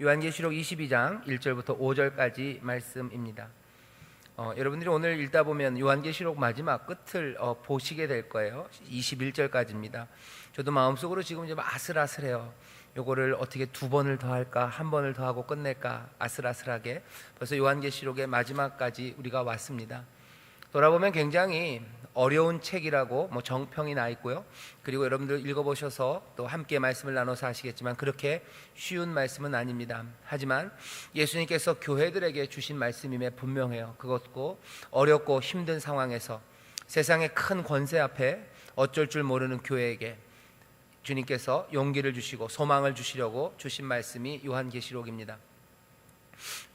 요한계시록 22장 1절부터 5절까지 말씀입니다. 여러분들이 오늘 읽다 보면 요한계시록 마지막 끝을 보시게 될 거예요. 21절까지입니다. 저도 마음속으로 지금 좀 아슬아슬해요. 요거를 어떻게 두 번을 더 할까, 한 번을 더 하고 끝낼까, 아슬아슬하게. 벌써 요한계시록의 마지막까지 우리가 왔습니다. 돌아보면 굉장히 어려운 책이라고 정평이 나 있고요. 그리고 여러분들 읽어보셔서 또 함께 말씀을 나눠서 아시겠지만 그렇게 쉬운 말씀은 아닙니다. 하지만 예수님께서 교회들에게 주신 말씀임에 분명해요. 그것고 어렵고 힘든 상황에서 세상의 큰 권세 앞에 어쩔 줄 모르는 교회에게 주님께서 용기를 주시고 소망을 주시려고 주신 말씀이 요한계시록입니다.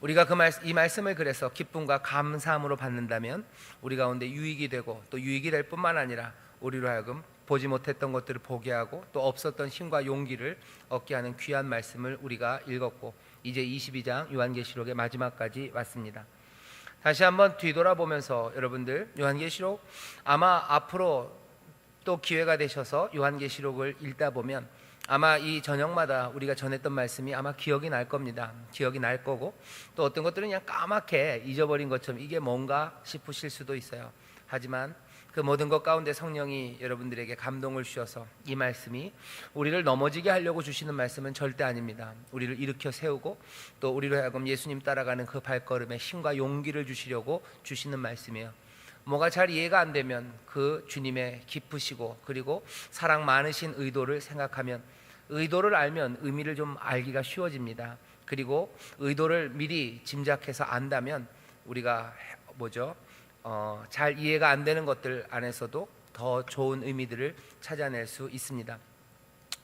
우리가 이 말씀을 그래서 기쁨과 감사함으로 받는다면 우리 가운데 유익이 되고 또 유익이 될 뿐만 아니라 우리로 하여금 보지 못했던 것들을 보게 하고 또 없었던 힘과 용기를 얻게 하는 귀한 말씀을 우리가 읽었고 이제 22장 요한계시록의 마지막까지 왔습니다. 다시 한번 뒤돌아보면서 여러분들 요한계시록 아마 앞으로 또 기회가 되셔서 요한계시록을 읽다 보면 아마 이 저녁마다 우리가 전했던 말씀이 아마 기억이 날 겁니다. 기억이 날 거고 또 어떤 것들은 그냥 까맣게 잊어버린 것처럼 이게 뭔가 싶으실 수도 있어요. 하지만 그 모든 것 가운데 성령이 여러분들에게 감동을 주셔서 이 말씀이 우리를 넘어지게 하려고 주시는 말씀은 절대 아닙니다. 우리를 일으켜 세우고 또 우리로 하여금 예수님 따라가는 그 발걸음에 힘과 용기를 주시려고 주시는 말씀이에요. 뭐가 잘 이해가 안 되면 그 주님의 깊으시고 그리고 사랑 많으신 의도를 생각하면 의도를 알면 의미를 좀 알기가 쉬워집니다. 그리고 의도를 미리 짐작해서 안다면 우리가 잘 이해가 안 되는 것들 안에서도 더 좋은 의미들을 찾아낼 수 있습니다.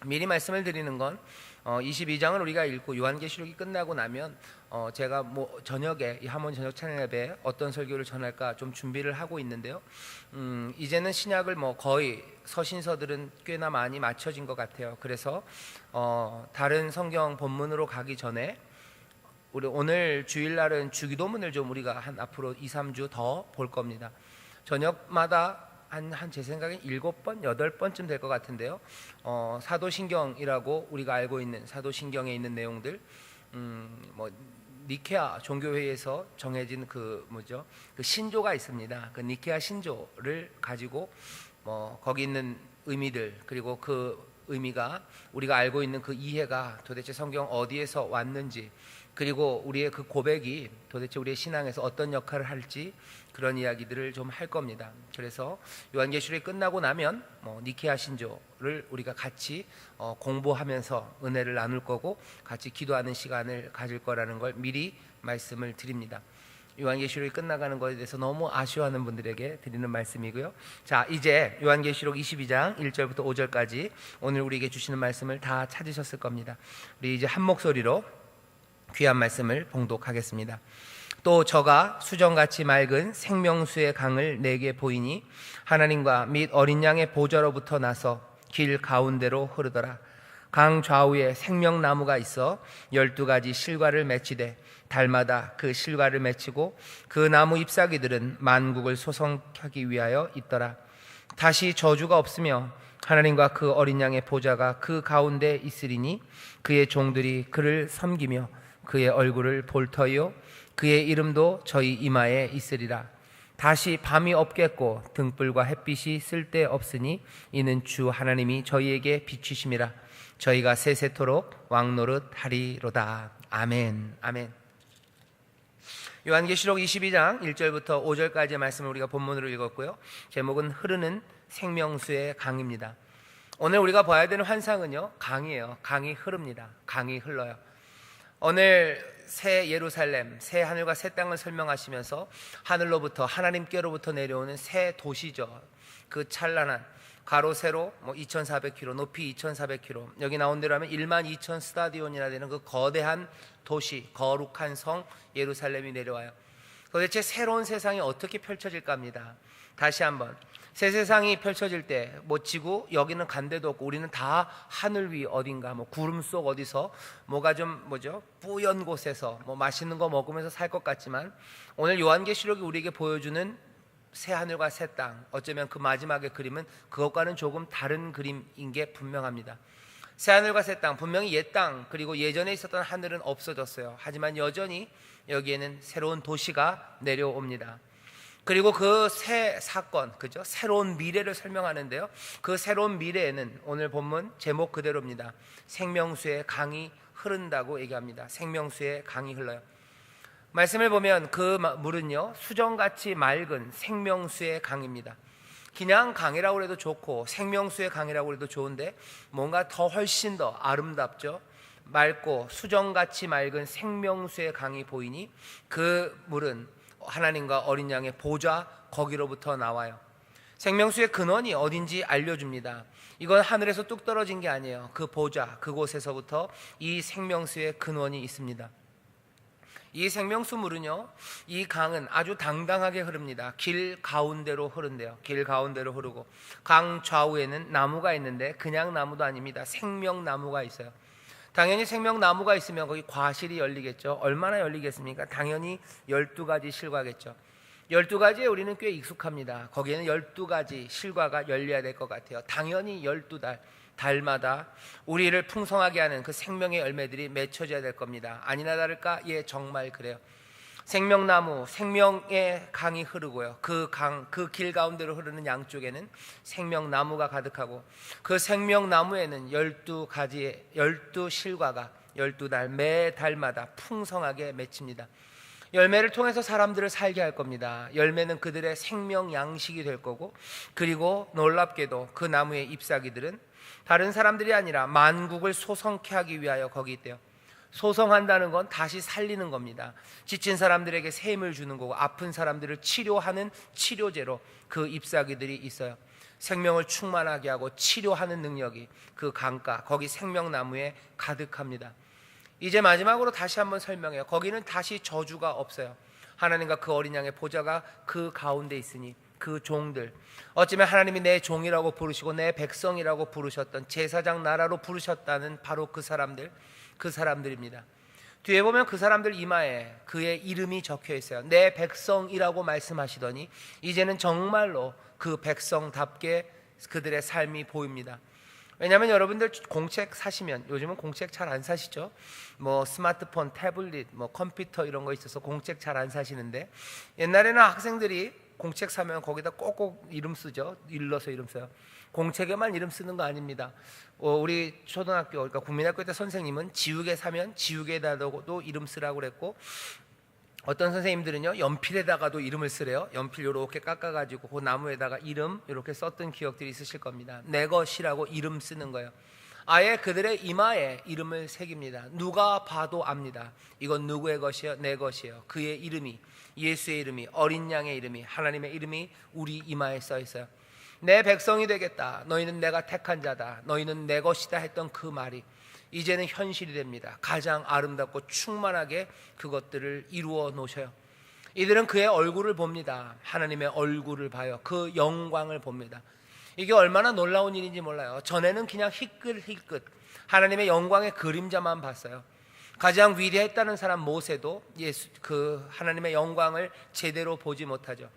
미리 말씀을 드리는 건 22장을 우리가 읽고 요한계시록이 끝나고 나면 제가 저녁에 이 한번 저녁 찬양 예배에 어떤 설교를 전할까 좀 준비를 하고 있는데요. 이제는 신약을 거의 서신서들은 꽤나 많이 맞춰진 것 같아요. 그래서 다른 성경 본문으로 가기 전에 우리 오늘 주일날은 주기도문을 좀 우리가 한 앞으로 2, 3주 더 볼 겁니다. 저녁마다 제 생각엔 7번, 8번쯤 될 것 같은데요. 사도신경이라고 우리가 알고 있는 사도신경에 있는 내용들, 니케아 종교회의에서 정해진 그 신조가 있습니다. 그 니케아 신조를 가지고 거기 있는 의미들 그리고 그 의미가 우리가 알고 있는 그 이해가 도대체 성경 어디에서 왔는지 그리고 우리의 그 고백이 도대체 우리의 신앙에서 어떤 역할을 할지 그런 이야기들을 좀 할 겁니다. 그래서 요한계시록이 끝나고 나면 니케아 신조를 우리가 같이 공부하면서 은혜를 나눌 거고 같이 기도하는 시간을 가질 거라는 걸 미리 말씀을 드립니다. 요한계시록이 끝나가는 것에 대해서 너무 아쉬워하는 분들에게 드리는 말씀이고요. 자, 이제 요한계시록 22장 1절부터 5절까지 오늘 우리에게 주시는 말씀을 다 찾으셨을 겁니다. 우리 이제 한 목소리로 귀한 말씀을 봉독하겠습니다. 또 저가 수정같이 맑은 생명수의 강을 내게 보이니 하나님과 및 어린 양의 보좌로부터 나서 길 가운데로 흐르더라. 강 좌우에 생명나무가 있어 12가지 실과를 맺히되 달마다 그 실과를 맺히고 그 나무 잎사귀들은 만국을 소성하기 위하여 있더라. 다시 저주가 없으며 하나님과 그 어린 양의 보좌가 그 가운데 있으리니 그의 종들이 그를 섬기며 그의 얼굴을 볼 터이요 그의 이름도 저희 이마에 있으리라. 다시 밤이 없겠고 등불과 햇빛이 쓸데없으니 이는 주 하나님이 저희에게 비추심이라. 저희가 세세토록 왕노릇 하리로다. 아멘. 아멘. 요한계시록 22장 1절부터 5절까지의 말씀을 우리가 본문으로 읽었고요. 제목은 흐르는 생명수의 강입니다. 오늘 우리가 봐야 되는 환상은요, 강이에요. 강이 흐릅니다. 강이 흘러요. 오늘 새 예루살렘, 새 하늘과 새 땅을 설명하시면서 하늘로부터 하나님께로부터 내려오는 새 도시죠. 그 찬란한 가로 세로 2400km, 높이 2400km, 여기 나온 대로 하면 12000 스타디온이나 되는 그 거대한 도시, 거룩한 성 예루살렘이 내려와요. 도대체 새로운 세상이 어떻게 펼쳐질까 합니다. 다시 한번 새 세상이 펼쳐질 때 지구 여기는 간 데도 없고 우리는 다 하늘 위 어딘가 구름 속 어디서 뭐가 좀 뿌연 곳에서 맛있는 거 먹으면서 살 것 같지만 오늘 요한계시록이 우리에게 보여주는 새 하늘과 새 땅, 어쩌면 그 마지막의 그림은 그것과는 조금 다른 그림인 게 분명합니다. 새하늘과 새 땅, 분명히 옛 땅 그리고 예전에 있었던 하늘은 없어졌어요. 하지만 여전히 여기에는 새로운 도시가 내려옵니다. 그리고 그 새 사건, 그죠? 새로운 미래를 설명하는데요. 그 새로운 미래에는 오늘 본문 제목 그대로입니다. 생명수의 강이 흐른다고 얘기합니다. 생명수의 강이 흘러요. 말씀을 보면 그 물은요, 수정같이 맑은 생명수의 강입니다. 그냥 강이라고 해도 좋고 생명수의 강이라고 해도 좋은데 뭔가 더 훨씬 더 아름답죠. 맑고 수정같이 맑은 생명수의 강이 보이니 그 물은 하나님과 어린 양의 보좌 거기로부터 나와요. 생명수의 근원이 어딘지 알려줍니다. 이건 하늘에서 뚝 떨어진 게 아니에요. 그 보좌 그곳에서부터 이 생명수의 근원이 있습니다. 이 생명수 물은요, 이 강은 아주 당당하게 흐릅니다. 길 가운데로 흐른대요. 길 가운데로 흐르고 강 좌우에는 나무가 있는데 그냥 나무도 아닙니다. 생명나무가 있어요. 당연히 생명나무가 있으면 거기 과실이 열리겠죠. 얼마나 열리겠습니까? 당연히 12가지 실과겠죠. 12가지에 우리는 꽤 익숙합니다. 거기에는 12가지 실과가 열려야 될 것 같아요. 당연히 12달 달마다 우리를 풍성하게 하는 그 생명의 열매들이 맺혀져야 될 겁니다. 아니나 다를까? 예, 정말 그래요. 생명나무, 생명의 강이 흐르고요. 그 강, 그 길 가운데로 흐르는 양쪽에는 생명나무가 가득하고 그 생명나무에는 12가지의 12실과가 12달 매 달마다 풍성하게 맺힙니다. 열매를 통해서 사람들을 살게 할 겁니다. 열매는 그들의 생명 양식이 될 거고, 그리고 놀랍게도 그 나무의 잎사귀들은 다른 사람들이 아니라 만국을 소성케 하기 위하여 거기 있대요. 소성한다는 건 다시 살리는 겁니다. 지친 사람들에게 새 힘을 주는 거고, 아픈 사람들을 치료하는 치료제로 그 잎사귀들이 있어요. 생명을 충만하게 하고 치료하는 능력이 그 강가, 거기 생명나무에 가득합니다. 이제 마지막으로 다시 한번 설명해요. 거기는 다시 저주가 없어요. 하나님과 그 어린 양의 보좌가 그 가운데 있으니 그 종들, 어쩌면 하나님이 내 종이라고 부르시고 내 백성이라고 부르셨던, 제사장 나라로 부르셨다는 바로 그 사람들입니다. 뒤에 보면 그 사람들 이마에 그의 이름이 적혀 있어요. 내 백성이라고 말씀하시더니 이제는 정말로 그 백성답게 그들의 삶이 보입니다. 왜냐하면 여러분들 공책 사시면, 요즘은 공책 잘 안 사시죠? 뭐 스마트폰, 태블릿, 뭐 컴퓨터 이런 거 있어서 공책 잘 안 사시는데, 옛날에는 학생들이 공책 사면 거기다 꼭꼭 이름 쓰죠. 일러서 이름 써요. 공책에만 이름 쓰는 거 아닙니다. 우리 초등학교, 그러니까 국민학교 때 선생님은 지우개 사면 지우개에다도 이름 쓰라고 그랬고, 어떤 선생님들은요 연필에다가도 이름을 쓰래요. 연필 이렇게 깎아가지고 그 나무에다가 이름 이렇게 썼던 기억들이 있으실 겁니다. 내 것이라고 이름 쓰는 거예요. 아예 그들의 이마에 이름을 새깁니다. 누가 봐도 압니다. 이건 누구의 것이요? 내 것이에요. 그의 이름이, 예수의 이름이, 어린 양의 이름이, 하나님의 이름이 우리 이마에 써 있어요. 내 백성이 되겠다, 너희는 내가 택한 자다, 너희는 내 것이다 했던 그 말이 이제는 현실이 됩니다. 가장 아름답고 충만하게 그것들을 이루어 놓으셔요. 이들은 그의 얼굴을 봅니다. 하나님의 얼굴을 봐요. 그 영광을 봅니다. 이게 얼마나 놀라운 일인지 몰라요. 전에는 그냥 희끗희끗 하나님의 영광의 그림자만 봤어요. 가장 위대했다는 사람 모세도 그 하나님의 영광을 제대로 보지 못하죠.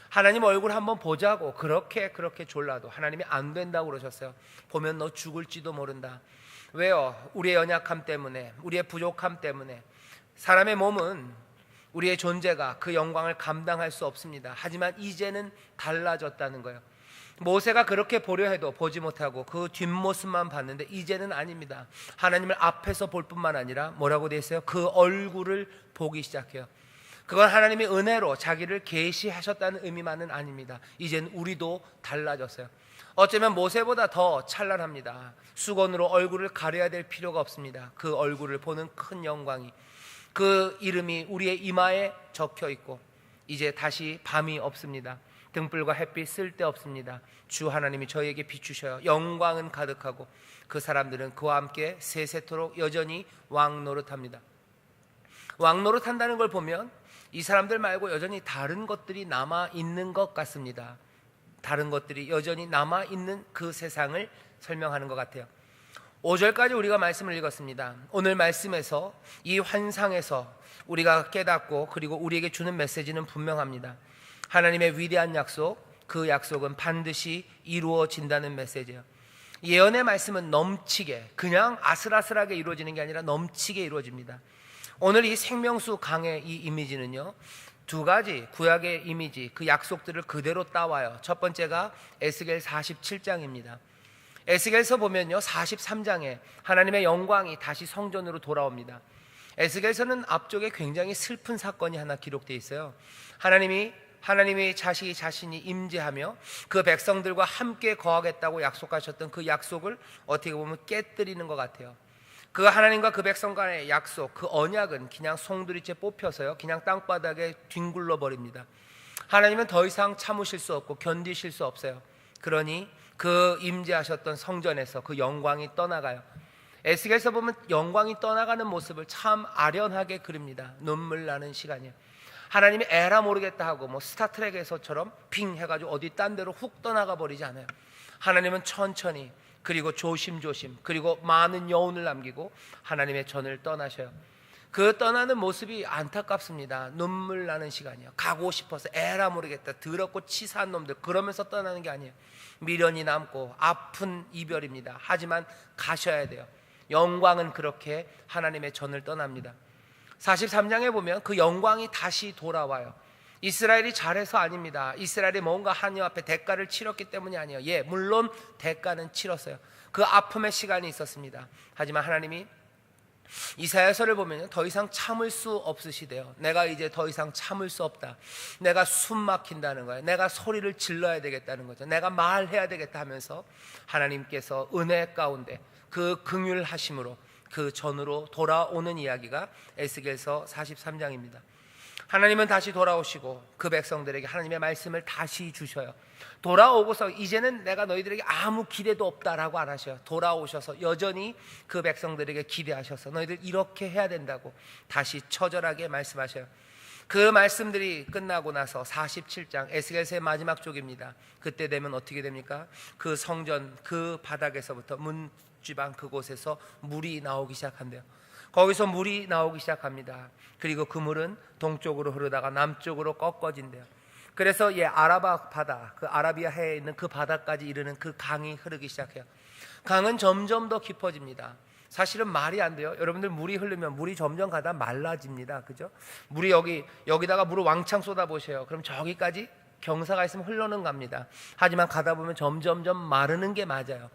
하나님 얼굴 한번 보자고 그렇게 졸라도 하나님이 안 된다고 그러셨어요. 보면 너 죽을지도 모른다. 왜요? 우리의 연약함 때문에, 우리의 부족함 때문에. 사람의 몸은, 우리의 존재가 그 영광을 감당할 수 없습니다. 하지만 이제는 달라졌다는 거예요. 모세가 그렇게 보려 해도 보지 못하고 그 뒷모습만 봤는데 이제는 아닙니다. 하나님을 앞에서 볼 뿐만 아니라 뭐라고 되어 있어요? 그 얼굴을 보기 시작해요. 그건 하나님이 은혜로 자기를 계시하셨다는 의미만은 아닙니다. 이젠 우리도 달라졌어요. 어쩌면 모세보다 더 찬란합니다. 수건으로 얼굴을 가려야 될 필요가 없습니다. 그 얼굴을 보는 큰 영광이, 그 이름이 우리의 이마에 적혀 있고, 이제 다시 밤이 없습니다. 등불과 햇빛 쓸데없습니다. 주 하나님이 저희에게 비추셔요. 영광은 가득하고 그 사람들은 그와 함께 세세토록 여전히 왕노릇합니다. 왕노릇한다는 걸 보면 이 사람들 말고 여전히 다른 것들이 남아있는 것 같습니다. 다른 것들이 여전히 남아있는 그 세상을 설명하는 것 같아요. 5절까지 우리가 말씀을 읽었습니다. 오늘 말씀에서, 이 환상에서 우리가 깨닫고 그리고 우리에게 주는 메시지는 분명합니다. 하나님의 위대한 약속, 그 약속은 반드시 이루어진다는 메시지예요. 예언의 말씀은 넘치게, 그냥 아슬아슬하게 이루어지는 게 아니라 넘치게 이루어집니다. 오늘 이 생명수 강의 이 이미지는요, 두 가지 구약의 이미지, 그 약속들을 그대로 따와요. 첫 번째가 에스겔 47장입니다. 에스겔서 보면요, 43장에 하나님의 영광이 다시 성전으로 돌아옵니다. 에스겔서는 앞쪽에 굉장히 슬픈 사건이 하나 기록되어 있어요. 하나님이 자신이 임재하며 그 백성들과 함께 거하겠다고 약속하셨던 그 약속을 어떻게 보면 깨뜨리는 것 같아요. 그 하나님과 그 백성 간의 약속, 그 언약은 그냥 송두리째 뽑혀서요, 그냥 땅바닥에 뒹굴러 버립니다. 하나님은 더 이상 참으실 수 없고 견디실 수 없어요. 그러니 그 임재하셨던 성전에서 그 영광이 떠나가요. 에스겔서 보면 영광이 떠나가는 모습을 참 아련하게 그립니다. 눈물 나는 시간이에요. 하나님이 에라 모르겠다 하고 뭐 스타트rek에서처럼 빙 해가지고 어디 딴 데로 훅 떠나가 버리지 않아요. 하나님은 천천히, 그리고 조심조심, 그리고 많은 여운을 남기고 하나님의 전을 떠나셔요. 그 떠나는 모습이 안타깝습니다. 눈물 나는 시간이에요. 가고 싶어서 에라 모르겠다, 더럽고 치사한 놈들, 그러면서 떠나는 게 아니에요. 미련이 남고 아픈 이별입니다. 하지만 가셔야 돼요. 영광은 그렇게 하나님의 전을 떠납니다. 43장에 보면 그 영광이 다시 돌아와요. 이스라엘이 잘해서 아닙니다. 이스라엘이 뭔가 하나님 앞에 대가를 치렀기 때문이 아니에요. 예, 물론 대가는 치렀어요. 그 아픔의 시간이 있었습니다. 하지만 하나님이 이사야서를 보면 더 이상 참을 수 없으시대요. 내가 이제 더 이상 참을 수 없다. 내가 숨 막힌다는 거예요. 내가 소리를 질러야 되겠다는 거죠. 내가 말해야 되겠다 하면서 하나님께서 은혜 가운데 그 긍휼하심으로 그 전으로 돌아오는 이야기가 에스겔서 43장입니다. 하나님은 다시 돌아오시고 그 백성들에게 하나님의 말씀을 다시 주셔요. 돌아오고서 이제는 내가 너희들에게 아무 기대도 없다라고 안 하셔요. 돌아오셔서 여전히 그 백성들에게 기대하셔서 너희들 이렇게 해야 된다고 다시 처절하게 말씀하셔요. 그 말씀들이 끝나고 나서 47장 에스겔서의 마지막 쪽입니다. 그때 되면 어떻게 됩니까? 그 성전 그 바닥에서부터 문지방 그곳에서 물이 나오기 시작한대요. 거기서 물이 나오기 시작합니다. 그리고 그 물은 동쪽으로 흐르다가 남쪽으로 꺾어진대요. 그래서 아라바 바다, 그 아라비아 해에 있는 그 바다까지 이르는 그 강이 흐르기 시작해요. 강은 점점 더 깊어집니다. 사실은 말이 안 돼요. 여러분들 물이 흐르면 물이 점점 가다 말라집니다. 그죠? 물이 여기다가 물을 왕창 쏟아 보세요. 그럼 저기까지 경사가 있으면 흘러는 갑니다. 하지만 가다 보면 점점점 마르는 게 맞아요.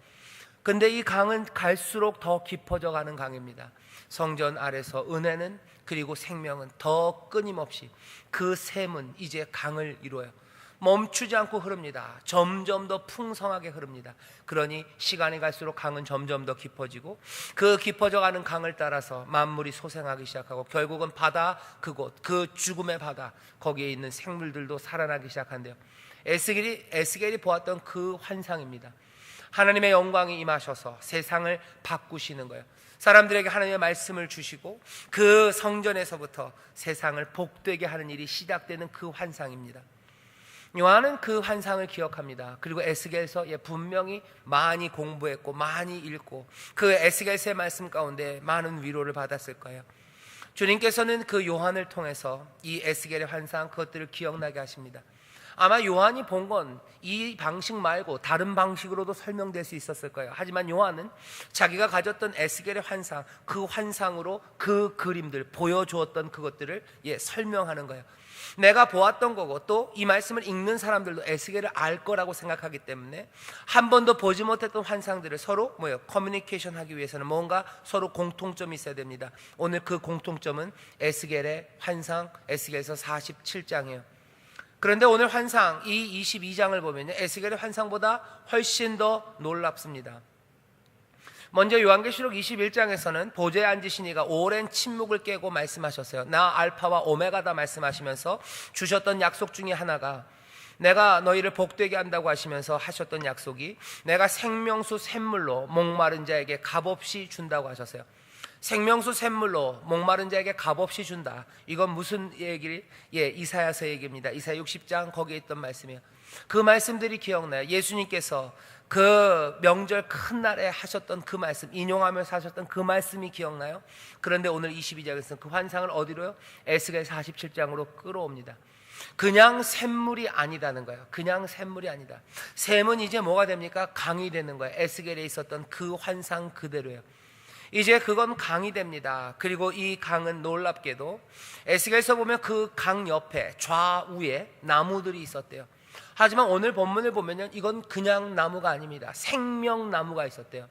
근데 이 강은 갈수록 더 깊어져 가는 강입니다. 성전 아래서 은혜는 그리고 생명은 더 끊임없이 그 샘은 이제 강을 이루어요. 멈추지 않고 흐릅니다. 점점 더 풍성하게 흐릅니다. 그러니 시간이 갈수록 강은 점점 더 깊어지고 그 깊어져 가는 강을 따라서 만물이 소생하기 시작하고 결국은 바다 그곳, 그 죽음의 바다, 거기에 있는 생물들도 살아나기 시작한대요. 에스겔이 보았던 그 환상입니다. 하나님의 영광이 임하셔서 세상을 바꾸시는 거예요. 사람들에게 하나님의 말씀을 주시고 그 성전에서부터 세상을 복되게 하는 일이 시작되는 그 환상입니다. 요한은 그 환상을 기억합니다. 그리고 에스겔서 분명히 많이 공부했고 많이 읽고 그 에스겔서의 말씀 가운데 많은 위로를 받았을 거예요. 주님께서는 그 요한을 통해서 이 에스겔의 환상 그것들을 기억나게 하십니다. 아마 요한이 본 건 이 방식 말고 다른 방식으로도 설명될 수 있었을 거예요. 하지만 요한은 자기가 가졌던 에스겔의 환상, 그 환상으로 그 그림들 보여주었던 그것들을 설명하는 거예요. 내가 보았던 거고 또 이 말씀을 읽는 사람들도 에스겔을 알 거라고 생각하기 때문에 한 번도 보지 못했던 환상들을 서로 커뮤니케이션 하기 위해서는 뭔가 서로 공통점이 있어야 됩니다. 오늘 그 공통점은 에스겔의 환상, 에스겔서 47장이에요. 그런데 오늘 환상 이 22장을 보면 에스겔의 환상보다 훨씬 더 놀랍습니다. 먼저 요한계시록 21장에서는 보좌에 앉으신 이가 오랜 침묵을 깨고 말씀하셨어요. 나 알파와 오메가다 말씀하시면서 주셨던 약속 중에 하나가 내가 너희를 복되게 한다고 하시면서 하셨던 약속이 내가 생명수 샘물로 목마른 자에게 값없이 준다고 하셨어요. 생명수 샘물로 목마른 자에게 값없이 준다. 이건 무슨 얘기? 이사야서 얘기입니다. 이사야 60장 거기에 있던 말씀이에요. 그 말씀들이 기억나요. 예수님께서 그 명절 큰 날에 하셨던 그 말씀, 인용하면서 하셨던 그 말씀이 기억나요? 그런데 오늘 22장에서는 그 환상을 어디로요? 에스겔 47장으로 끌어옵니다. 그냥 샘물이 아니다는 거예요. 그냥 샘물이 아니다. 샘은 이제 뭐가 됩니까? 강이 되는 거예요. 에스겔에 있었던 그 환상 그대로예요. 이제 그건 강이 됩니다. 그리고 이 강은 놀랍게도 에스겔에서 보면 그 강 옆에 좌우에 나무들이 있었대요. 하지만 오늘 본문을 보면요, 이건 그냥 나무가 아닙니다. 생명나무가 있었대요.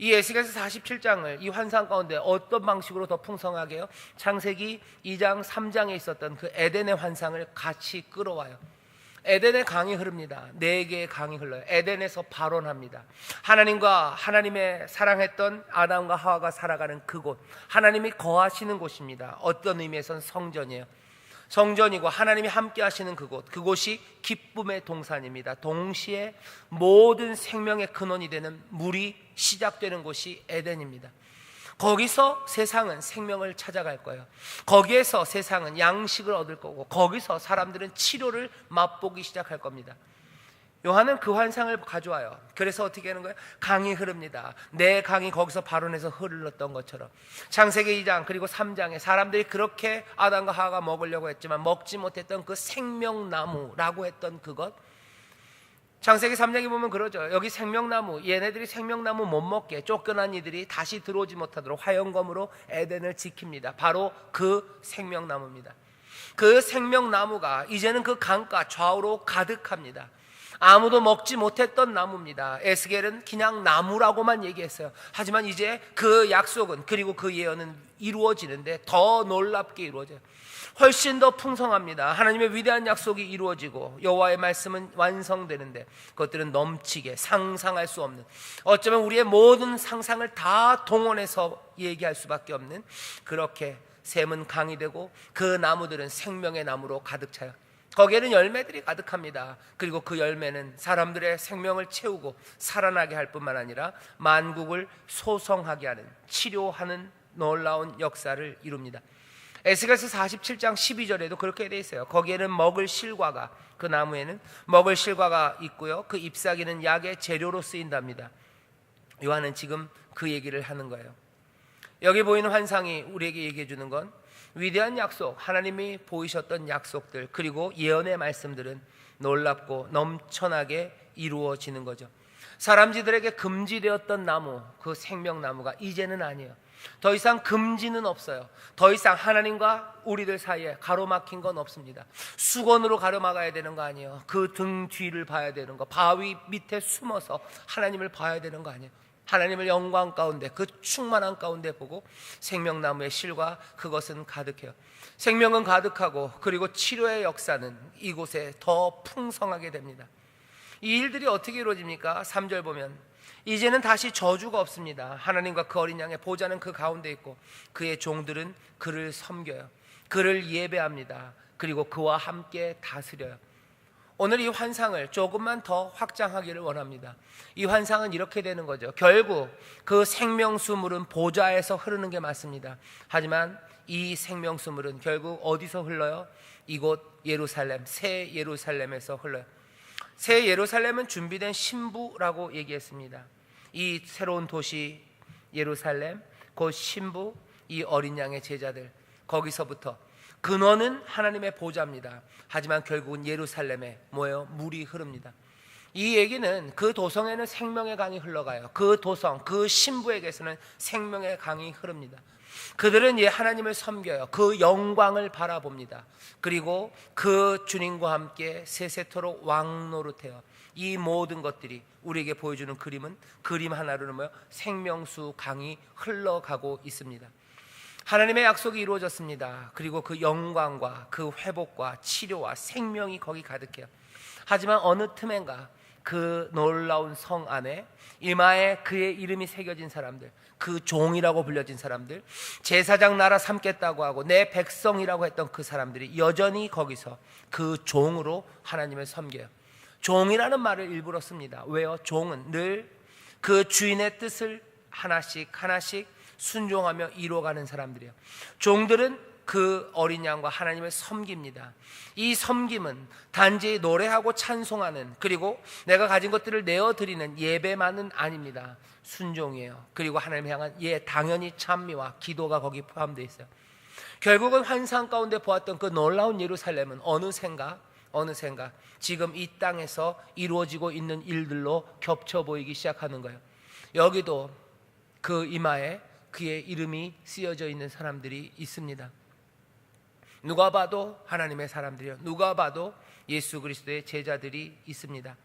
이 에스겔서 47장을 이 환상 가운데 어떤 방식으로 더 풍성하게요? 창세기 2장 3장에 있었던 그 에덴의 환상을 같이 끌어와요. 에덴의 강이 흐릅니다. 4개의 강이 흘러요. 에덴에서 발원합니다. 하나님과 하나님의 사랑했던 아담과 하와가 살아가는 그곳, 하나님이 거하시는 곳입니다. 어떤 의미에선 성전이에요. 성전이고 하나님이 함께 하시는 그곳이 기쁨의 동산입니다. 동시에 모든 생명의 근원이 되는 물이 시작되는 곳이 에덴입니다. 거기서 세상은 생명을 찾아갈 거예요. 거기에서 세상은 양식을 얻을 거고, 거기서 사람들은 치료를 맛보기 시작할 겁니다. 요한은 그 환상을 가져와요. 그래서 어떻게 하는 거예요? 강이 흐릅니다. 내 강이 거기서 발원해서 흘렀던 것처럼. 창세기 2장 그리고 3장에 사람들이 그렇게 아담과 하와가 먹으려고 했지만 먹지 못했던 그 생명나무라고 했던 그것, 창세기 3장에 보면 그러죠. 여기 생명나무, 얘네들이 생명나무 못 먹게 쫓겨난 이들이 다시 들어오지 못하도록 화영검으로 에덴을 지킵니다. 바로 그 생명나무입니다. 그 생명나무가 이제는 그 강가 좌우로 가득합니다. 아무도 먹지 못했던 나무입니다. 에스겔은 그냥 나무라고만 얘기했어요. 하지만 이제 그 약속은, 그리고 그 예언은 이루어지는데 더 놀랍게 이루어져요. 훨씬 더 풍성합니다. 하나님의 위대한 약속이 이루어지고 여호와의 말씀은 완성되는데 그것들은 넘치게, 상상할 수 없는, 어쩌면 우리의 모든 상상을 다 동원해서 얘기할 수밖에 없는, 그렇게 샘은 강이 되고 그 나무들은 생명의 나무로 가득 차요. 거기에는 열매들이 가득합니다. 그리고 그 열매는 사람들의 생명을 채우고 살아나게 할 뿐만 아니라 만국을 소성하게 하는, 치료하는 놀라운 역사를 이룹니다. 에스겔서 47장 12절에도 그렇게 되어 있어요. 거기에는 먹을 실과가, 그 나무에는 먹을 실과가 있고요, 그 잎사귀는 약의 재료로 쓰인답니다. 요한은 지금 그 얘기를 하는 거예요. 여기 보이는 환상이 우리에게 얘기해 주는 건 위대한 약속, 하나님이 보이셨던 약속들, 그리고 예언의 말씀들은 놀랍고 넘쳐나게 이루어지는 거죠. 사람들에게 금지되었던 나무, 그 생명나무가 이제는 아니에요. 더 이상 금지는 없어요. 더 이상 하나님과 우리들 사이에 가로막힌 건 없습니다. 수건으로 가로막아야 되는 거 아니에요. 그 등 뒤를 봐야 되는 거, 바위 밑에 숨어서 하나님을 봐야 되는 거 아니에요. 하나님을 영광 가운데, 그 충만한 가운데 보고 생명나무의 실과 그것은 가득해요. 생명은 가득하고, 그리고 치료의 역사는 이곳에 더 풍성하게 됩니다. 이 일들이 어떻게 이루어집니까? 3절 보면 이제는 다시 저주가 없습니다. 하나님과 그 어린 양의 보좌는 그 가운데 있고 그의 종들은 그를 섬겨요. 그를 예배합니다. 그리고 그와 함께 다스려요. 오늘 이 환상을 조금만 더 확장하기를 원합니다. 이 환상은 이렇게 되는 거죠. 결국 그 생명수물은 보좌에서 흐르는 게 맞습니다. 하지만 이 생명수물은 결국 어디서 흘러요? 이곳 예루살렘, 새 예루살렘에서 흘러요. 새 예루살렘은 준비된 신부라고 얘기했습니다. 이 새로운 도시 예루살렘, 곧 신부, 이 어린 양의 제자들, 거기서부터 근원은 하나님의 보좌입니다. 하지만 결국은 예루살렘에 뭐예요? 물이 흐릅니다. 이 얘기는 그 도성에는 생명의 강이 흘러가요. 그 도성, 그 신부에게서는 생명의 강이 흐릅니다. 그들은 하나님을 섬겨요. 그 영광을 바라봅니다. 그리고 그 주님과 함께 세세토록 왕노릇해요. 이 모든 것들이 우리에게 보여주는 그림은, 그림 하나로는 뭐예요? 생명수 강이 흘러가고 있습니다. 하나님의 약속이 이루어졌습니다. 그리고 그 영광과 그 회복과 치료와 생명이 거기 가득해요. 하지만 어느 틈엔가 그 놀라운 성 안에 이마에 그의 이름이 새겨진 사람들, 그 종이라고 불려진 사람들, 제사장 나라 삼겠다고 하고 내 백성이라고 했던 그 사람들이 여전히 거기서 그 종으로 하나님을 섬겨요. 종이라는 말을 일부러 씁니다. 왜요? 종은 늘 그 주인의 뜻을 하나씩 하나씩 순종하며 이루어가는 사람들이에요. 종들은 그 어린 양과 하나님을 섬깁니다. 이 섬김은 단지 노래하고 찬송하는, 그리고 내가 가진 것들을 내어드리는 예배만은 아닙니다. 순종이에요. 그리고 하나님을 향한 당연히 찬미와 기도가 거기 포함되어 있어요. 결국은 환상 가운데 보았던 그 놀라운 예루살렘은 어느샌가 지금 이 땅에서 이루어지고 있는 일들로 겹쳐 보이기 시작하는 거예요. 여기도 그 이마에 그의 이름이 쓰여져 있는 사람들이 있습니다. 누가 봐도 하나님의 사람들이요, 누가 봐도 예수 그리스도의 제자들이 있습니다.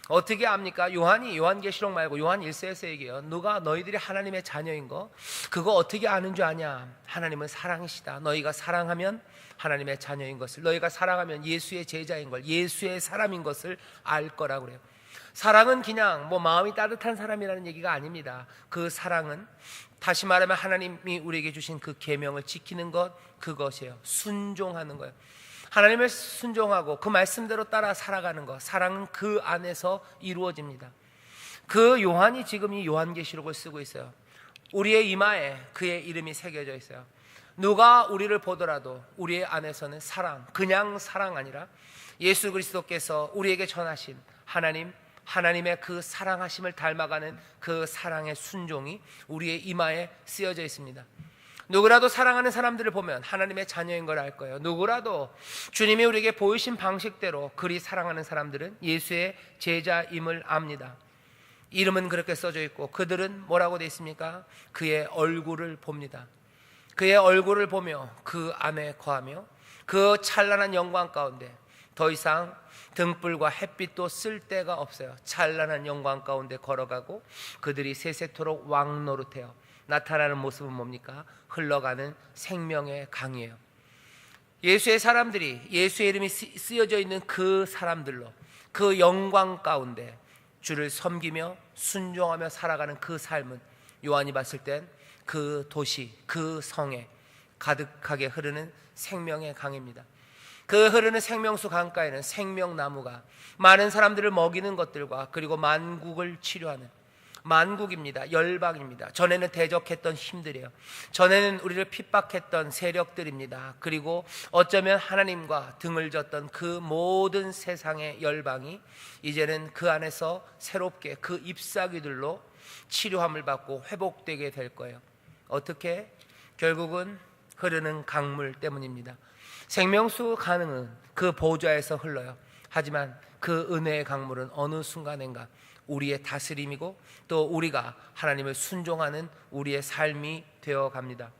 어떻게 압니까? 요한계시록 말고 요한 1서에서 얘기해요. 누가 너희들이 하나님의 자녀인 거 그거 어떻게 아는 줄 아냐? 하나님은 사랑이시다. 너희가 사랑하면 하나님의 자녀인 것을, 너희가 사랑하면 예수의 제자인 걸, 예수의 사람인 것을 알 거라고 그래요. 사랑은 그냥 마음이 따뜻한 사람이라는 얘기가 아닙니다. 그 사랑은 다시 말하면 하나님이 우리에게 주신 그 계명을 지키는 것, 그것이에요. 순종하는 거예요. 하나님을 순종하고 그 말씀대로 따라 살아가는 것, 사랑은 그 안에서 이루어집니다. 그 요한이 지금 이 요한계시록을 쓰고 있어요. 우리의 이마에 그의 이름이 새겨져 있어요. 누가 우리를 보더라도 우리의 안에서는 사랑, 그냥 사랑 아니라 예수 그리스도께서 우리에게 전하신 하나님의 그 사랑하심을 닮아가는 그 사랑의 순종이 우리의 이마에 쓰여져 있습니다. 누구라도 사랑하는 사람들을 보면 하나님의 자녀인 걸 알 거예요. 누구라도 주님이 우리에게 보이신 방식대로 그리 사랑하는 사람들은 예수의 제자임을 압니다. 이름은 그렇게 써져 있고 그들은 뭐라고 되어 있습니까? 그의 얼굴을 봅니다. 그의 얼굴을 보며 그 안에 거하며 그 찬란한 영광 가운데 더 이상 등불과 햇빛도 쓸 데가 없어요. 찬란한 영광 가운데 걸어가고 그들이 세세토록 왕노릇해요. 나타나는 모습은 뭡니까? 흘러가는 생명의 강이에요. 예수의 사람들이, 예수의 이름이 쓰여져 있는 그 사람들로 그 영광 가운데 주를 섬기며 순종하며 살아가는 그 삶은 요한이 봤을 땐 그 도시, 그 성에 가득하게 흐르는 생명의 강입니다. 그 흐르는 생명수 강가에는 생명나무가 많은 사람들을 먹이는 것들과 그리고 만국을 치료하는, 만국입니다. 열방입니다. 전에는 대적했던 힘들이에요. 전에는 우리를 핍박했던 세력들입니다. 그리고 어쩌면 하나님과 등을 졌던 그 모든 세상의 열방이 이제는 그 안에서 새롭게 그 잎사귀들로 치료함을 받고 회복되게 될 거예요. 어떻게? 결국은 흐르는 강물 때문입니다. 생명수 강은 그 보좌에서 흘러요. 하지만 그 은혜의 강물은 어느 순간인가 우리의 다스림이고 또 우리가 하나님을 순종하는 우리의 삶이 되어 갑니다.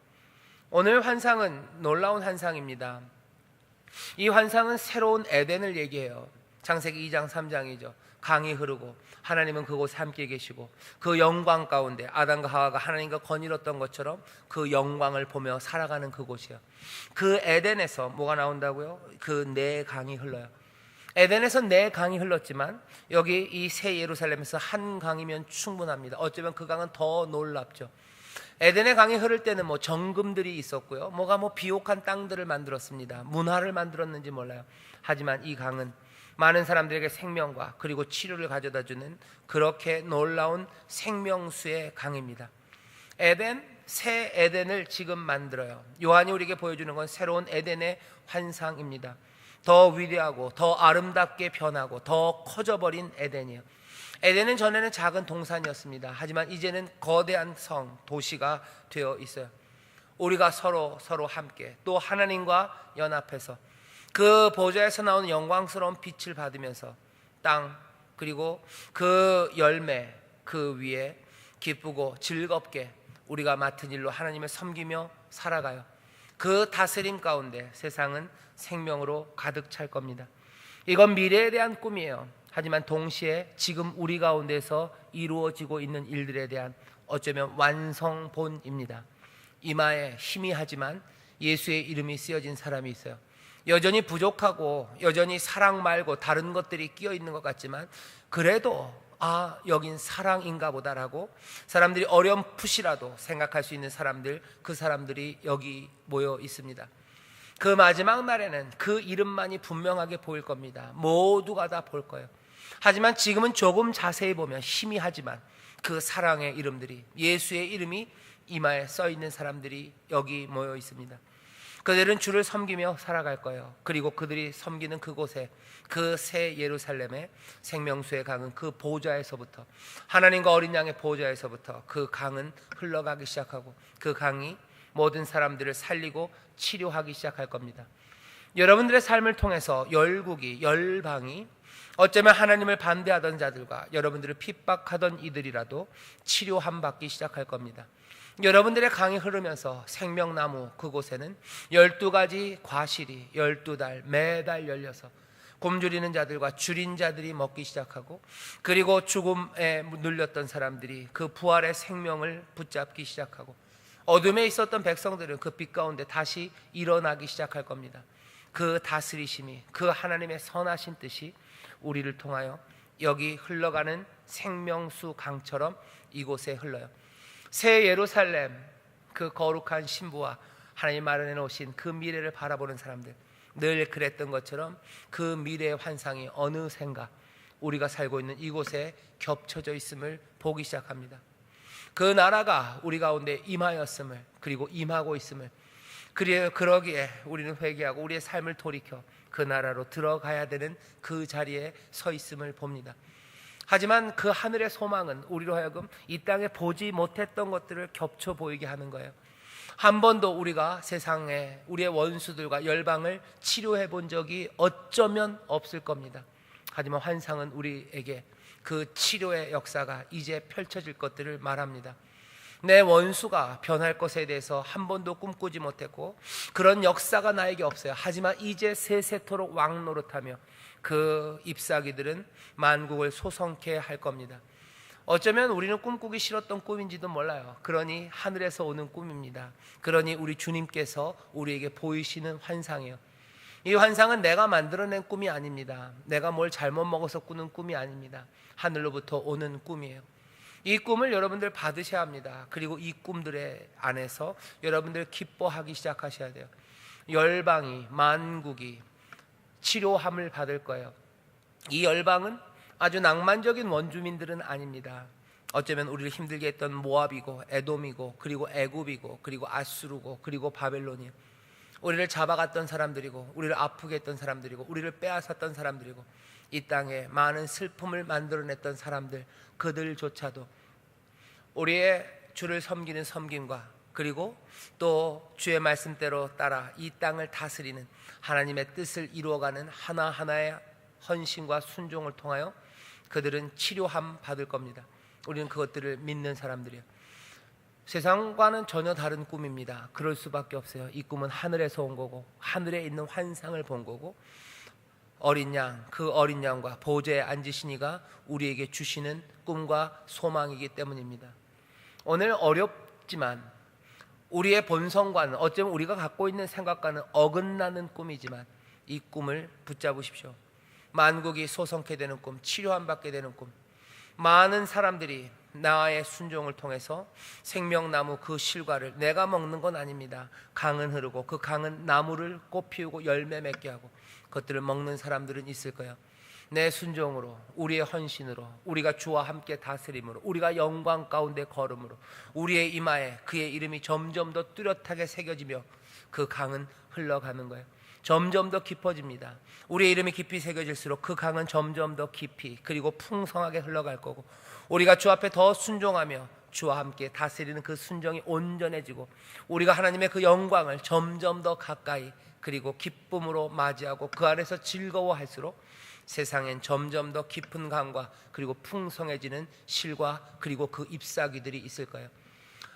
오늘 환상은 놀라운 환상입니다. 이 환상은 새로운 에덴을 얘기해요. 창세기 2장 3장이죠. 강이 흐르고 하나님은 그곳에 함께 계시고 그 영광 가운데 아담과 하와가 하나님과 거닐었던 것처럼 그 영광을 보며 살아가는 그곳이요. 그 에덴에서 뭐가 나온다고요? 그 네 강이 흘러요. 에덴에서 네 강이 흘렀지만 여기 이 새 예루살렘에서 한 강이면 충분합니다. 어쩌면 그 강은 더 놀랍죠. 에덴의 강이 흐를 때는 정금들이 있었고요. 비옥한 땅들을 만들었습니다. 문화를 만들었는지 몰라요. 하지만 이 강은 많은 사람들에게 생명과 그리고 치료를 가져다주는 그렇게 놀라운 생명수의 강입니다. 새 에덴을 지금 만들어요. 요한이 우리에게 보여주는 건 새로운 에덴의 환상입니다. 더 위대하고 더 아름답게 변하고 더 커져버린 에덴이에요. 에덴은 전에는 작은 동산이었습니다. 하지만 이제는 거대한 성, 도시가 되어 있어요. 우리가 서로 함께 또 하나님과 연합해서 그 보좌에서 나오는 영광스러운 빛을 받으면서 땅 그리고 그 열매 그 위에 기쁘고 즐겁게 우리가 맡은 일로 하나님을 섬기며 살아가요. 그 다스림 가운데 세상은 생명으로 가득 찰 겁니다. 이건 미래에 대한 꿈이에요. 하지만 동시에 지금 우리 가운데서 이루어지고 있는 일들에 대한 어쩌면 완성본입니다. 이마에 희미하지만 예수의 이름이 쓰여진 사람이 있어요. 여전히 부족하고 여전히 사랑 말고 다른 것들이 끼어 있는 것 같지만 그래도 여긴 사랑인가 보다라고 사람들이 어렴풋이라도 생각할 수 있는 사람들, 그 사람들이 여기 모여 있습니다. 그 마지막 날에는 그 이름만이 분명하게 보일 겁니다. 모두가 다 볼 거예요. 하지만 지금은 조금 자세히 보면 희미하지만 그 사랑의 이름들이, 예수의 이름이 이마에 써 있는 사람들이 여기 모여 있습니다. 그들은 주를 섬기며 살아갈 거예요. 그리고 그들이 섬기는 그곳에, 그 새 예루살렘의 생명수의 강은 그 보좌에서부터, 하나님과 어린 양의 보좌에서부터 그 강은 흘러가기 시작하고 그 강이 모든 사람들을 살리고 치료하기 시작할 겁니다. 여러분들의 삶을 통해서 열국이, 열방이 어쩌면 하나님을 반대하던 자들과 여러분들을 핍박하던 이들이라도 치료함 받기 시작할 겁니다. 여러분들의 강이 흐르면서 생명나무 그곳에는 12가지 과실이 12달 매달 열려서 굶주리는 자들과 줄인 자들이 먹기 시작하고, 그리고 죽음에 눌렸던 사람들이 그 부활의 생명을 붙잡기 시작하고, 어둠에 있었던 백성들은 그 빛 가운데 다시 일어나기 시작할 겁니다. 그 다스리심이, 그 하나님의 선하신 뜻이 우리를 통하여 여기 흘러가는 생명수 강처럼 이곳에 흘러요. 새 예루살렘, 그 거룩한 신부와 하나님 마련해 놓으신 그 미래를 바라보는 사람들, 늘 그랬던 것처럼 그 미래의 환상이 어느샌가 우리가 살고 있는 이곳에 겹쳐져 있음을 보기 시작합니다. 그 나라가 우리 가운데 임하였음을, 그리고 임하고 있음을, 그러기에 우리는 회개하고 우리의 삶을 돌이켜 그 나라로 들어가야 되는 그 자리에 서 있음을 봅니다. 하지만 그 하늘의 소망은 우리로 하여금 이 땅에 보지 못했던 것들을 겹쳐 보이게 하는 거예요. 한 번도 우리가 세상에 우리의 원수들과 열방을 치료해 본 적이 어쩌면 없을 겁니다. 하지만 환상은 우리에게 그 치료의 역사가 이제 펼쳐질 것들을 말합니다. 내 원수가 변할 것에 대해서 한 번도 꿈꾸지 못했고 그런 역사가 나에게 없어요. 하지만 이제 세세토록 왕노릇하며 그 잎사귀들은 만국을 소성케 할 겁니다. 어쩌면 우리는 꿈꾸기 싫었던 꿈인지도 몰라요. 그러니 하늘에서 오는 꿈입니다. 그러니 우리 주님께서 우리에게 보이시는 환상이에요. 이 환상은 내가 만들어낸 꿈이 아닙니다. 내가 뭘 잘못 먹어서 꾸는 꿈이 아닙니다. 하늘로부터 오는 꿈이에요. 이 꿈을 여러분들 받으셔야 합니다. 그리고 이 꿈들의 안에서 여러분들 기뻐하기 시작하셔야 돼요. 열방이, 만국이 치료함을 받을 거예요. 이 열방은 아주 낭만적인 원주민들은 아닙니다. 어쩌면 우리를 힘들게 했던 모압이고 에돔이고 그리고 애굽이고 그리고 아수르고 그리고 바벨론이에요. 우리를 잡아갔던 사람들이고 우리를 아프게 했던 사람들이고 우리를 빼앗았던 사람들이고 이 땅에 많은 슬픔을 만들어냈던 사람들, 그들조차도 우리의 주를 섬기는 섬김과 그리고 또 주의 말씀대로 따라 이 땅을 다스리는 하나님의 뜻을 이루어가는 하나하나의 헌신과 순종을 통하여 그들은 치료함 받을 겁니다. 우리는 그것들을 믿는 사람들이에요. 세상과는 전혀 다른 꿈입니다. 그럴 수밖에 없어요. 이 꿈은 하늘에서 온 거고 하늘에 있는 환상을 본 거고, 어린 양, 그 어린 양과 보좌에 앉으신 이가 우리에게 주시는 꿈과 소망이기 때문입니다. 오늘 어렵지만 우리의 본성과는, 어쩌면 우리가 갖고 있는 생각과는 어긋나는 꿈이지만 이 꿈을 붙잡으십시오. 만국이 소성케 되는 꿈, 치료함 받게 되는 꿈, 많은 사람들이 나의 순종을 통해서 생명나무 그 실과를, 내가 먹는 건 아닙니다. 강은 흐르고 그 강은 나무를 꽃 피우고 열매 맺게 하고 그것들을 먹는 사람들은 있을 거예요. 내 순종으로, 우리의 헌신으로, 우리가 주와 함께 다스림으로, 우리가 영광 가운데 걸음으로 우리의 이마에 그의 이름이 점점 더 뚜렷하게 새겨지며 그 강은 흘러가는 거예요. 점점 더 깊어집니다. 우리의 이름이 깊이 새겨질수록 그 강은 점점 더 깊이 그리고 풍성하게 흘러갈 거고, 우리가 주 앞에 더 순종하며 주와 함께 다스리는 그 순종이 온전해지고 우리가 하나님의 그 영광을 점점 더 가까이 그리고 기쁨으로 맞이하고 그 안에서 즐거워할수록 세상엔 점점 더 깊은 강과 그리고 풍성해지는 실과 그리고 그 잎사귀들이 있을 거예요.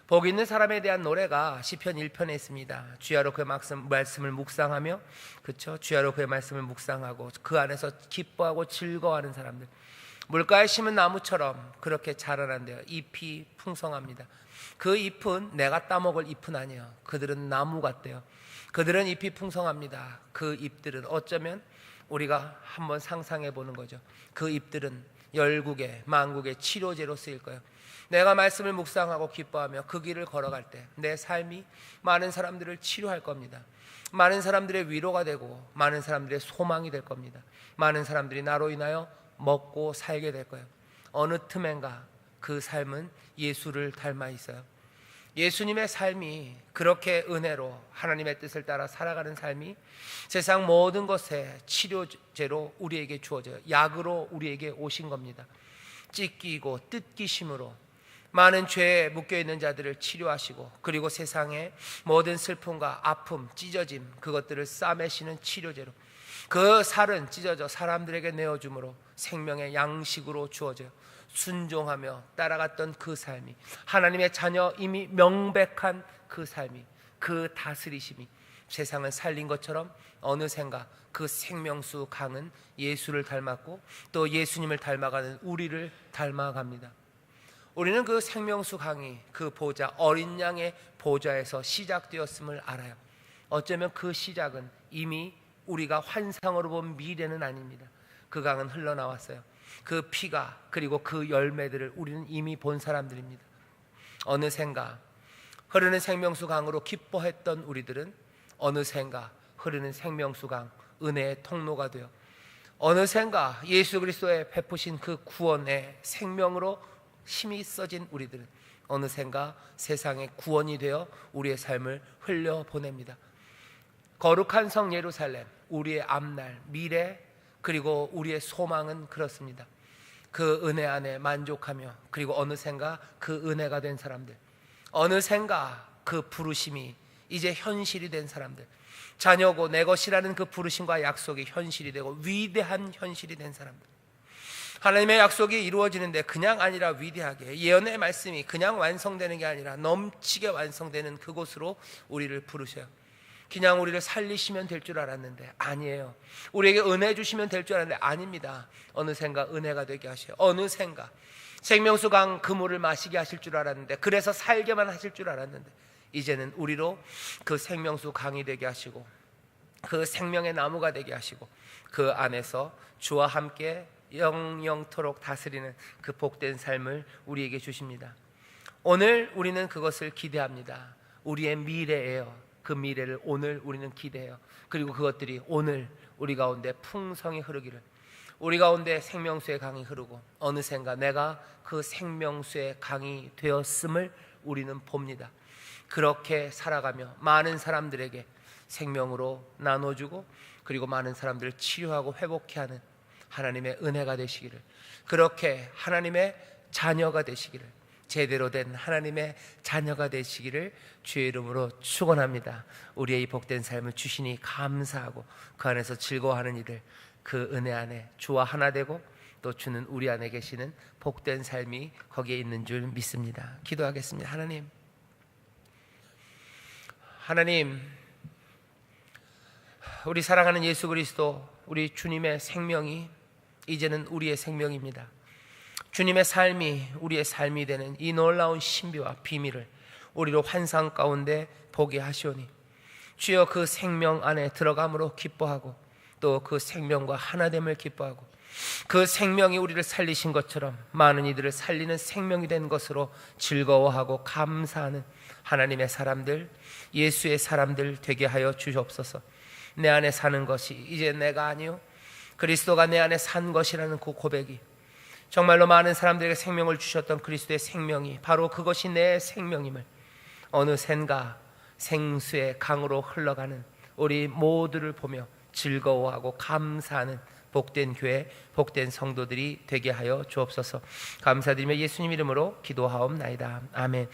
복 있는 사람에 대한 노래가 시편 1편에 있습니다. 주야로 그의 말씀을 묵상하며, 그렇죠? 주야로 그의 말씀을 묵상하고 그 안에서 기뻐하고 즐거워하는 사람들, 물가에 심은 나무처럼 그렇게 자라난대요. 잎이 풍성합니다. 그 잎은 내가 따먹을 잎은 아니에요. 그들은 나무 같대요. 그들은 잎이 풍성합니다. 그 잎들은 어쩌면 우리가 한번 상상해 보는 거죠. 그 잎들은 열국의 만국의 치료제로 쓰일 거예요. 내가 말씀을 묵상하고 기뻐하며 그 길을 걸어갈 때 내 삶이 많은 사람들을 치료할 겁니다. 많은 사람들의 위로가 되고 많은 사람들의 소망이 될 겁니다. 많은 사람들이 나로 인하여 먹고 살게 될 거예요. 어느 틈엔가 그 삶은 예수를 닮아 있어요. 예수님의 삶이 그렇게 은혜로 하나님의 뜻을 따라 살아가는 삶이 세상 모든 것에 치료제로 우리에게 주어져요. 약으로 우리에게 오신 겁니다. 찢기고 뜯기심으로 많은 죄에 묶여있는 자들을 치료하시고, 그리고 세상의 모든 슬픔과 아픔, 찢어짐, 그것들을 싸매시는 치료제로 그 살은 찢어져 사람들에게 내어줌으로 생명의 양식으로 주어져요. 순종하며 따라갔던 그 삶이, 하나님의 자녀 이미 명백한 그 삶이, 그 다스리심이 세상을 살린 것처럼 어느샌가 그 생명수 강은 예수를 닮았고 또 예수님을 닮아가는 우리를 닮아갑니다. 우리는 그 생명수 강이, 그 보좌, 어린 양의 보좌에서 시작되었음을 알아요. 어쩌면 그 시작은 이미 우리가 환상으로 본 미래는 아닙니다. 그 강은 흘러나왔어요. 그 피가, 그리고 그 열매들을 우리는 이미 본 사람들입니다. 어느샌가 흐르는 생명수 강으로 기뻐했던 우리들은 어느샌가 흐르는 생명수 강, 은혜의 통로가 되어 어느샌가 예수 그리스도의 베푸신 그 구원의 생명으로 힘이 써진 우리들은 어느샌가 세상의 구원이 되어 우리의 삶을 흘려보냅니다. 거룩한 성 예루살렘, 우리의 앞날, 미래, 그리고 우리의 소망은 그렇습니다. 그 은혜 안에 만족하며, 그리고 어느샌가 그 은혜가 된 사람들, 어느샌가 그 부르심이 이제 현실이 된 사람들, 자녀고 내 것이라는 그 부르심과 약속이 현실이 되고 위대한 현실이 된 사람들, 하나님의 약속이 이루어지는데 그냥 아니라 위대하게, 예언의 말씀이 그냥 완성되는 게 아니라 넘치게 완성되는 그곳으로 우리를 부르셔요. 그냥 우리를 살리시면 될 줄 알았는데 아니에요. 우리에게 은혜 주시면 될 줄 알았는데 아닙니다. 어느샌가 은혜가 되게 하셔요. 어느샌가 생명수 강 그 물을 마시게 하실 줄 알았는데, 그래서 살게만 하실 줄 알았는데, 이제는 우리로 그 생명수 강이 되게 하시고 그 생명의 나무가 되게 하시고 그 안에서 주와 함께 영영토록 다스리는 그 복된 삶을 우리에게 주십니다. 오늘 우리는 그것을 기대합니다. 우리의 미래예요. 그 미래를 오늘 우리는 기대해요. 그리고 그것들이 오늘 우리 가운데 풍성히 흐르기를, 우리 가운데 생명수의 강이 흐르고 어느샌가 내가 그 생명수의 강이 되었음을 우리는 봅니다. 그렇게 살아가며 많은 사람들에게 생명으로 나눠주고, 그리고 많은 사람들을 치료하고 회복케 하는 하나님의 은혜가 되시기를, 그렇게 하나님의 자녀가 되시기를, 제대로 된 하나님의 자녀가 되시기를 주의 이름으로 축원합니다. 우리의 이 복된 삶을 주시니 감사하고 그 안에서 즐거워하는 이들, 그 은혜 안에 주와 하나 되고 또 주는 우리 안에 계시는 복된 삶이 거기에 있는 줄 믿습니다. 기도하겠습니다. 하나님, 우리 사랑하는 예수 그리스도, 우리 주님의 생명이 이제는 우리의 생명입니다. 주님의 삶이 우리의 삶이 되는 이 놀라운 신비와 비밀을 우리로 환상 가운데 보게 하시오니, 주여 그 생명 안에 들어감으로 기뻐하고 또 그 생명과 하나됨을 기뻐하고, 그 생명이 우리를 살리신 것처럼 많은 이들을 살리는 생명이 된 것으로 즐거워하고 감사하는 하나님의 사람들, 예수의 사람들 되게 하여 주시옵소서. 내 안에 사는 것이 이제 내가 아니요 그리스도가 내 안에 산 것이라는 그 고백이, 정말로 많은 사람들에게 생명을 주셨던 그리스도의 생명이 바로 그것이 내 생명임을 어느샌가 생수의 강으로 흘러가는 우리 모두를 보며 즐거워하고 감사하는 복된 교회, 복된 성도들이 되게 하여 주옵소서. 감사드리며 예수님 이름으로 기도하옵나이다. 아멘.